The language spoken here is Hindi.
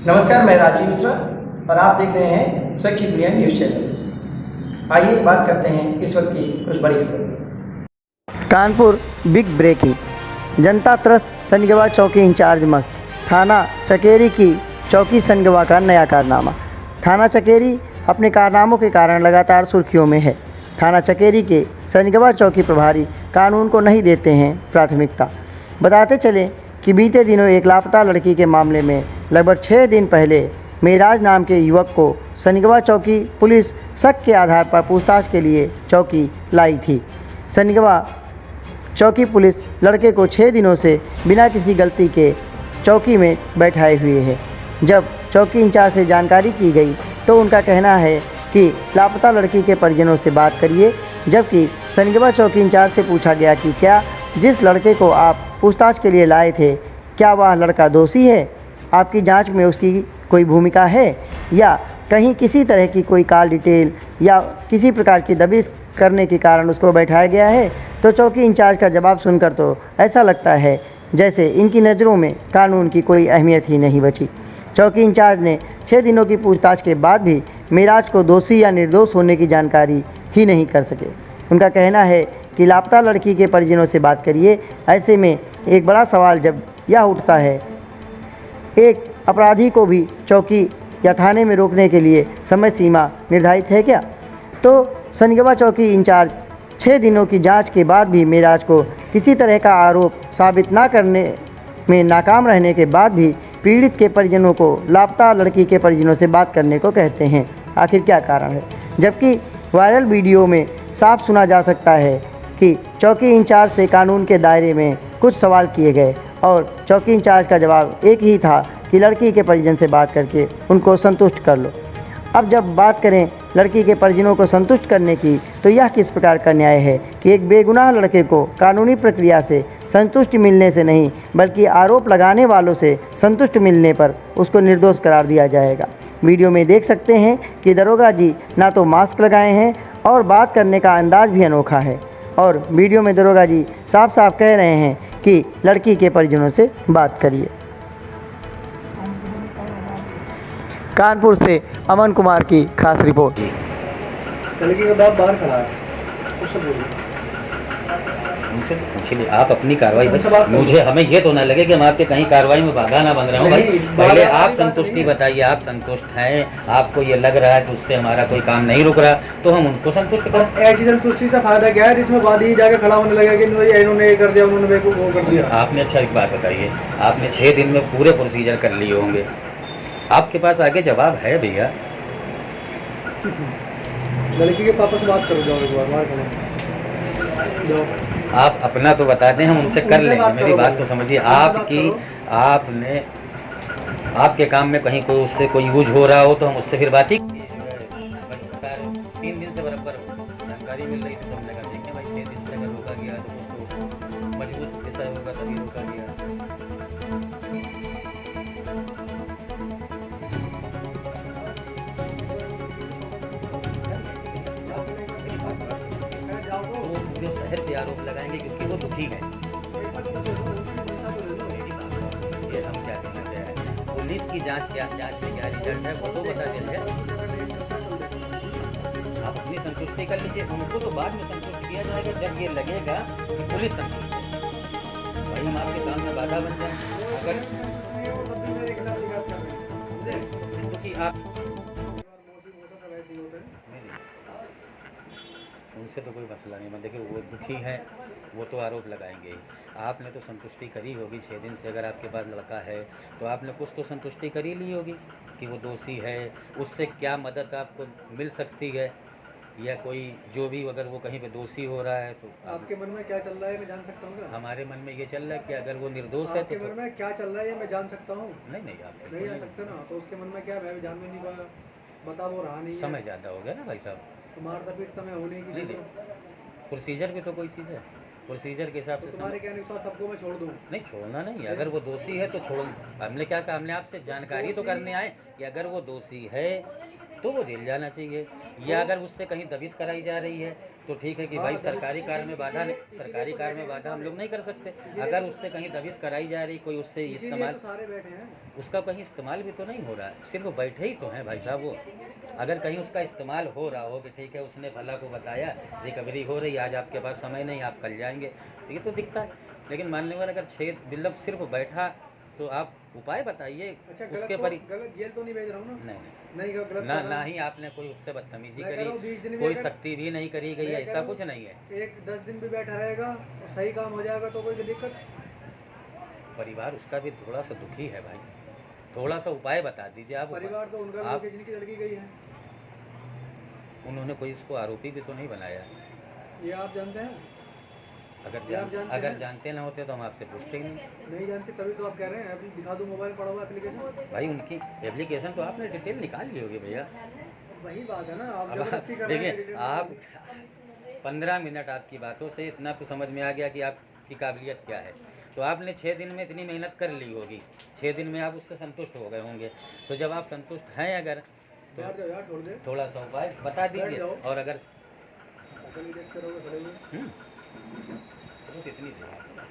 नमस्कार, मैं राजीव मिश्रा और आप देख रहे हैं स्वच्छ दुनिया न्यूज़ चैनल। आइए बात करते हैं इस वक्त की कुछ बड़ी खबरों। Kanpur big breaking. जनता त्रस्त सनगवा चौकी इंचार्ज मस्त। थाना चकेरी की चौकी सनगवा का नया कारनामा। थाना चकेरी अपने कारनामों के कारण लगातार सुर्खियों में है। थाना चकेरी के सनगवा चौकी प्रभारी कानून को नहीं देते हैं प्राथमिकता। बताते चलें कि बीते दिनों एक लापता लड़की के मामले में लगभग 6 दिन पहले मेराज नाम के युवक को सनगवा चौकी पुलिस शक के आधार पर पूछताछ के लिए चौकी लाई थी। सनगवा चौकी पुलिस लड़के को 6 दिनों से बिना किसी गलती के चौकी में बैठाए हुए है। जब चौकी इंचार्ज से जानकारी की गई तो उनका कहना है कि लापता लड़की के परिजनों से बात करिए, जबकि सनगवा चौकी इंचार्ज से पूछा गया कि क्या जिस लड़के को आप पूछताछ के लिए लाए थे, क्या वह लड़का दोषी है? आपकी जांच में उसकी कोई भूमिका है या कहीं किसी तरह की कोई कॉल डिटेल या किसी प्रकार की दबिश करने के कारण उसको बैठाया गया है? तो चौकी इंचार्ज का जवाब सुनकर तो ऐसा लगता है जैसे इनकी नज़रों में कानून की कोई अहमियत ही नहीं बची। चौकी इंचार्ज ने 6 दिनों की पूछताछ के बाद भी मेराज को दोषी या निर्दोष होने की जानकारी ही नहीं कर सके। उनका कहना है कि लापता लड़की के परिजनों से बात करिए। ऐसे में एक बड़ा सवाल जब यह उठता है, एक अपराधी को भी चौकी या थाने में रोकने के लिए समय सीमा निर्धारित है क्या? तो सनगवा चौकी इंचार्ज 6 दिनों की जांच के बाद भी मेराज को किसी तरह का आरोप साबित ना करने में नाकाम रहने के बाद भी पीड़ित के परिजनों को लापता लड़की के परिजनों से बात करने को कहते हैं। आखिर क्या कारण है? जबकि वायरल वीडियो में साफ सुना जा सकता है कि चौकी इंचार्ज से कानून के दायरे में कुछ सवाल किए गए और चौकी इंचार्ज का जवाब एक ही था कि लड़की के परिजन से बात करके उनको संतुष्ट कर लो। अब जब बात करें लड़की के परिजनों को संतुष्ट करने की, तो यह किस प्रकार का न्याय है कि एक बेगुनाह लड़के को कानूनी प्रक्रिया से संतुष्टि मिलने से नहीं बल्कि आरोप लगाने वालों से संतुष्ट मिलने पर उसको निर्दोष करार दिया जाएगा। वीडियो में देख सकते हैं कि दरोगा जी ना तो मास्क लगाए हैं और बात करने का अंदाज भी अनोखा है, और वीडियो में दरोगा जी साफ साफ कह रहे हैं कि लड़की के परिजनों से बात करिए। कानपुर से अमन कुमार की खास रिपोर्ट। लड़की का बाप बाहर खड़ा है, उससे बोलिए। उनसे पूछिए, आप अपनी कार्रवाई मुझे हमें ये तो ना लगे कि हम आपके कहीं कार्रवाई में बाधा ना बन रहा हूँ। भाई पहले आप संतुष्टि बताइए, आप संतुष्ट हैं, आपको ये लग रहा है कि उससे हमारा कोई काम नहीं रुक रहा, तो हम उनको संतुष्ट करें। ऐसी संतुष्टि से फायदा क्या है जिसमें बाद ही जाके खड़ा होने लगा कि इन्होंने ये कर दिया, उन्होंने मेरे को वो कर दिया। आपने अच्छा एक बात बताइए, आपने 6 दिन में पूरे प्रोसीजर कर लिए होंगे, आपके पास आगे जवाब है भैया? लड़की के पापा से बात करो, जाओ एक बार बाहर जाओ। आप अपना तो बता दें, हम उनसे कर लेंगे। मेरी बात तो समझिए, आपने आपके काम में कहीं कोई उससे कोई यूज हो रहा हो तो हम उससे फिर बात ही 3 दिन से बराबर जानकारी मिल रही थी, तो हमने कहा देखिए भाई 6 दिन से अगर रोका गया तो उसको मजबूत कैसा होगा, तभी रोका गया। पूरे शहर पे आरोप लगाएंगे क्योंकि वो दुखी है। ये हम क्या कहना चाह रहे हैं, पुलिस की जांच में क्या रिजल्ट है वो तो बता देंगे। आप अपनी संतुष्टि कर लीजिए, उनको तो बाद में संतुष्ट किया जाएगा जब ये लगेगा कि पुलिस संतुष्ट है। भाई हम आपके काम में बाधा बन जाए अगर क्योंकि आप उनसे तो कोई मसला नहीं। मैं देखिए वो दुखी हैं, वो तो आरोप लगाएंगे ही। आपने तो संतुष्टि करी होगी 6 दिन से, अगर आपके पास लड़का है तो आपने कुछ तो संतुष्टि करी ली होगी कि वो दोषी है, उससे क्या मदद आपको मिल सकती है, या कोई जो भी अगर वो कहीं पे दोषी हो रहा है तो आपके मन में क्या चल रहा है मैं जान सकता हूँ? हमारे मन में ये चल रहा है कि अगर वो निर्दोष है तो मन में क्या चल रहा है ये मैं जान सकता हूँ? नहीं आप नहीं जान सकते ना, तो उसके मन में क्या है जान में नहीं पाया, बता वो रहा नहीं, समय ज़्यादा हो गया ना भाई साहब। मारता पीटता मैं होने की नहीं प्रोसीजर भी तो कोई चीज़ है, प्रोसीजर के हिसाब से तुम्हारे कहने के साथ सबको मैं छोड़ दूँ? नहीं छोड़ना नहीं, अगर वो दोषी है तो छोड़। हमने क्या कहा, हमने आपसे जानकारी तो करने आए कि अगर वो दोषी है तो वो जेल जाना चाहिए। या अगर उससे कहीं दबिश कराई जा रही है तो ठीक है कि भाई सरकारी कार्य में बाधा हम लोग नहीं कर सकते। अगर उससे कहीं दबिश कराई जा रही, कोई उससे इस्तेमाल, सारे बैठे हैं। उसका कहीं इस्तेमाल भी तो नहीं हो रहा, सिर्फ बैठे ही तो हैं भाई साहब वो। अगर कहीं उसका इस्तेमाल हो रहा हो कि ठीक है उसने भला को बताया रिकवरी हो रही, आज आपके पास समय नहीं, आप कल जाएंगे, तो ये तो दिखता है। लेकिन मानने वाला अगर मतलब सिर्फ बैठा तो आप उपाय बताइए। अच्छा, उसके गलत जेल तो नहीं भेज रहा हूँ ना? नहीं गलत ना ही आपने कोई उससे बदतमीजी मैं कह रहा हूँ 20 दिन करी, भी कोई अगर- सख्ती भी नहीं करी गई, मैं कह ऐसा रहा हूँ कुछ नहीं है। 10 दिन भी बैठा रहेगा और सही काम हो जाएगा तो कोई दिक्कत? परिवार उसका भी थोड़ा सा दुखी है भाई, थोड़ा सा उपाय बता दीजिए आप। परिवार तो उनका भी आप है जिनकी लड़की गई है। उन्होंने कोई इसको आरोपी भी तो नहीं बनाया। ये आप जानते हैं? अगर जानते ना होते तो हम आपसे पूछते ही नहीं जानते तभी तो आप कह रहे हैं। अभी दिखा दूँ मोबाइल पड़ा हुआ एप्लीकेशन। भाई उनकी एप्लीकेशन तो आपने डिटेल निकाल ली होगी भैया। वही बात है ना, आप अब जबरदस्ती कर रहे हैं। देखिए आप 15 मिनट आपकी बातों से इतना तो समझ में आ गया कि आपकी काबिलियत क्या है। तो आपने 6 दिन में इतनी मेहनत कर ली होगी, 6 दिन में आप उससे संतुष्ट हो गए होंगे। तो जब आप संतुष्ट हैं अगर तो बैठ जाओ यार, छोड़ दे। थोड़ा सा उपाय बता दीजिए। जाओ। और अगर अकल ही देखते रहोगे खड़े हुए। तो बस इतनी सी बात है।